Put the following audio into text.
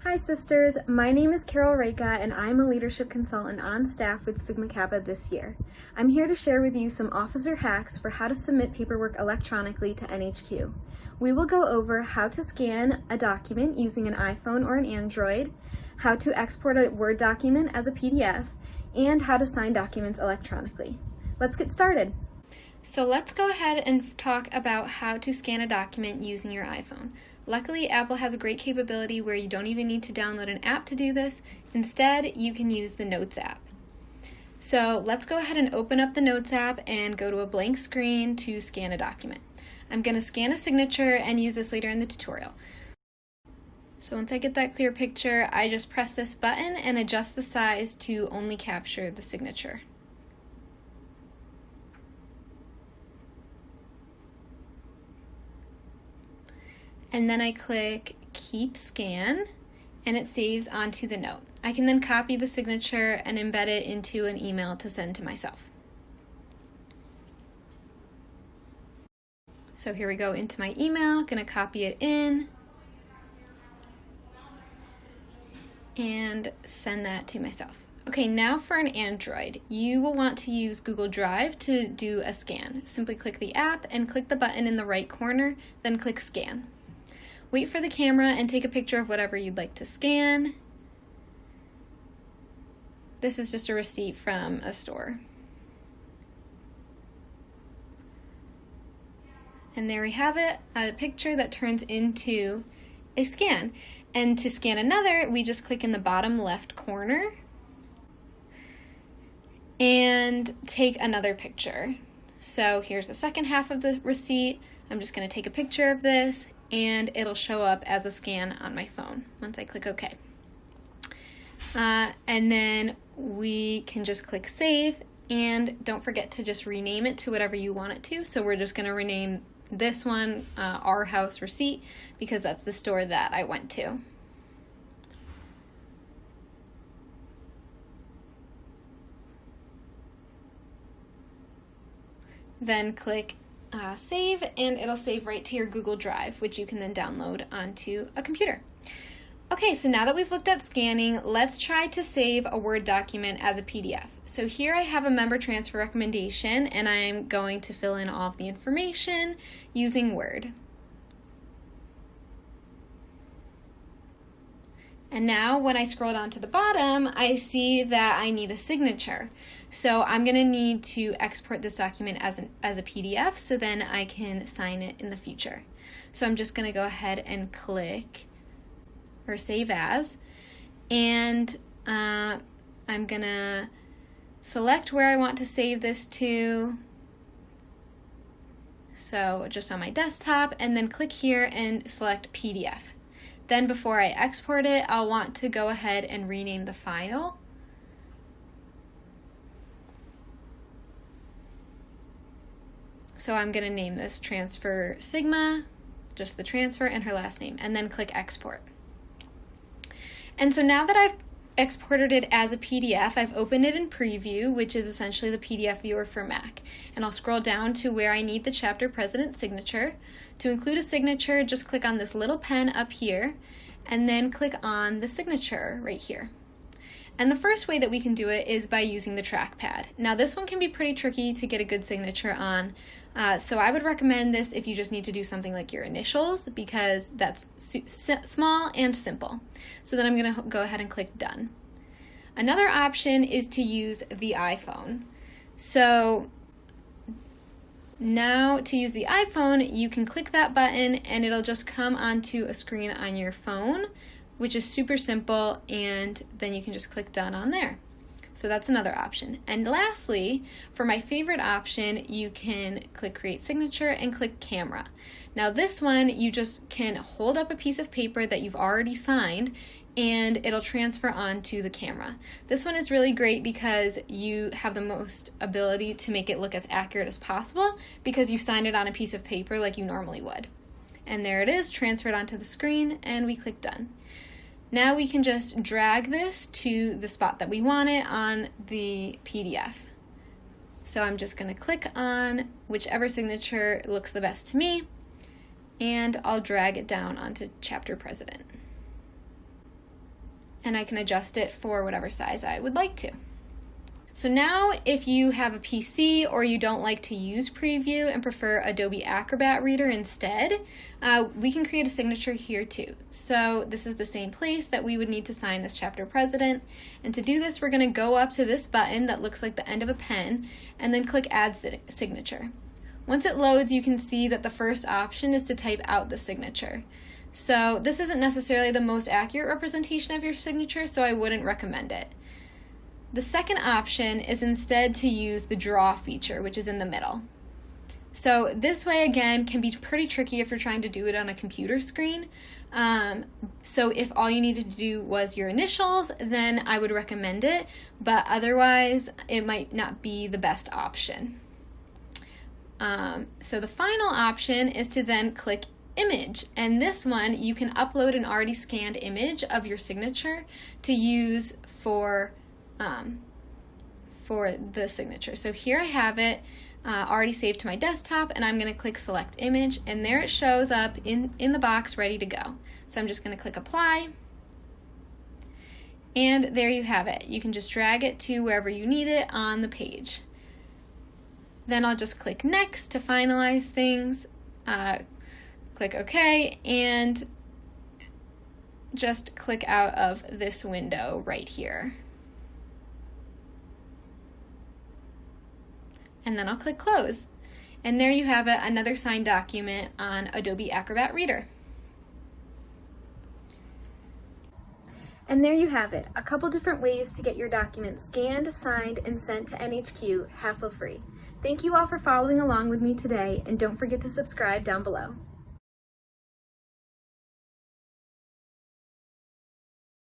Hi sisters, my name is Carol Raca and I'm a leadership consultant on staff with Sigma Kappa this year. I'm here to share with you some officer hacks for how to submit paperwork electronically to NHQ. We will go over how to scan a document using an iPhone or an Android, how to export a Word document as a PDF, and how to sign documents electronically. Let's get started. So let's go ahead and talk about how to scan a document using your iPhone. Luckily, Apple has a great capability where you don't even need to download an app to do this. Instead, you can use the Notes app. So let's go ahead and open up the Notes app and go to a blank screen to scan a document. I'm going to scan a signature and use this later in the tutorial. So once I get that clear picture, I just press this button and adjust the size to only capture the signature. And then I click Keep Scan, and it saves onto the note. I can then copy the signature and embed it into an email to send to myself. So here we go into my email, gonna copy it in and send that to myself. Okay, now for an Android, you will want to use Google Drive to do a scan. Simply click the app and click the button in the right corner, then click Scan. Wait for the camera and take a picture of whatever you'd like to scan. This is just a receipt from a store. And there we have it, a picture that turns into a scan. And to scan another, we just click in the bottom left corner and take another picture. So here's the second half of the receipt. I'm just going to take a picture of this and it'll show up as a scan on my phone once I click OK. And then we can just click Save, and don't forget to just rename it to whatever you want it to. So we're just going to rename this one Our House Receipt because that's the store that I went to. Then click Save, and it'll save right to your Google Drive, which you can then download onto a computer. Okay, so now that we've looked at scanning, let's try to save a Word document as a PDF. So here I have a member transfer recommendation, and I'm going to fill in all of the information using Word. And now when I scroll down to the bottom, I see that I need a signature. So I'm going to need to export this document as a PDF so then I can sign it in the future. So I'm just going to go ahead and click or save as, and I'm going to select where I want to save this to. So just on my desktop, and then click here and select PDF. Then before I export it, I'll want to go ahead and rename the file. So I'm going to name this Transfer Sigma, just the transfer and her last name, and then click Export. And so now that I've exported it as a PDF, I've opened it in Preview, which is essentially the PDF viewer for Mac. And I'll scroll down to where I need the chapter president's signature. To include a signature, just click on this little pen up here, and then click on the signature right here. And the first way that we can do it is by using the trackpad. Now this one can be pretty tricky to get a good signature on, so I would recommend this if you just need to do something like your initials, because that's small and simple. So then I'm going to go ahead and click Done. Another option is to use the iPhone. So now to use the iPhone, you can click that button and it'll just come onto a screen on your phone, which is super simple, and then you can just click Done on there. So that's another option. And lastly, for my favorite option, you can click Create Signature and click Camera. Now this one, you just can hold up a piece of paper that you've already signed and it'll transfer onto the camera. This one is really great because you have the most ability to make it look as accurate as possible because you signed it on a piece of paper like you normally would. And there it is, transferred onto the screen, and we click Done. Now we can just drag this to the spot that we want it on the PDF. So I'm just going to click on whichever signature looks the best to me, and I'll drag it down onto Chapter President. and I can adjust it for whatever size I would like to. So now if you have a PC or you don't like to use Preview and prefer Adobe Acrobat Reader instead, we can create a signature here too. So this is the same place that we would need to sign as chapter president. And to do this, we're going to go up to this button that looks like the end of a pen and then click Add Signature. Once it loads, you can see that the first option is to type out the signature. So this isn't necessarily the most accurate representation of your signature, so I wouldn't recommend it. The second option is instead to use the draw feature, which is in the middle. So this way, again, can be pretty tricky if you're trying to do it on a computer screen. So if all you needed to do was your initials, then I would recommend it, but otherwise it might not be the best option. So the final option is to then click Image, and this one you can upload an already scanned image of your signature to use for the signature. So here I have it already saved to my desktop, and I'm going to click Select Image, and there it shows up in the box ready to go. So I'm just going to click Apply, and there you have it. You can just drag it to wherever you need it on the page. Then I'll just click Next to finalize things, click OK, and just click out of this window right here. And then I'll click Close. And there you have it, another signed document on Adobe Acrobat Reader. And there you have it, a couple different ways to get your documents scanned, signed, and sent to NHQ hassle-free. Thank you all for following along with me today, and don't forget to subscribe down below.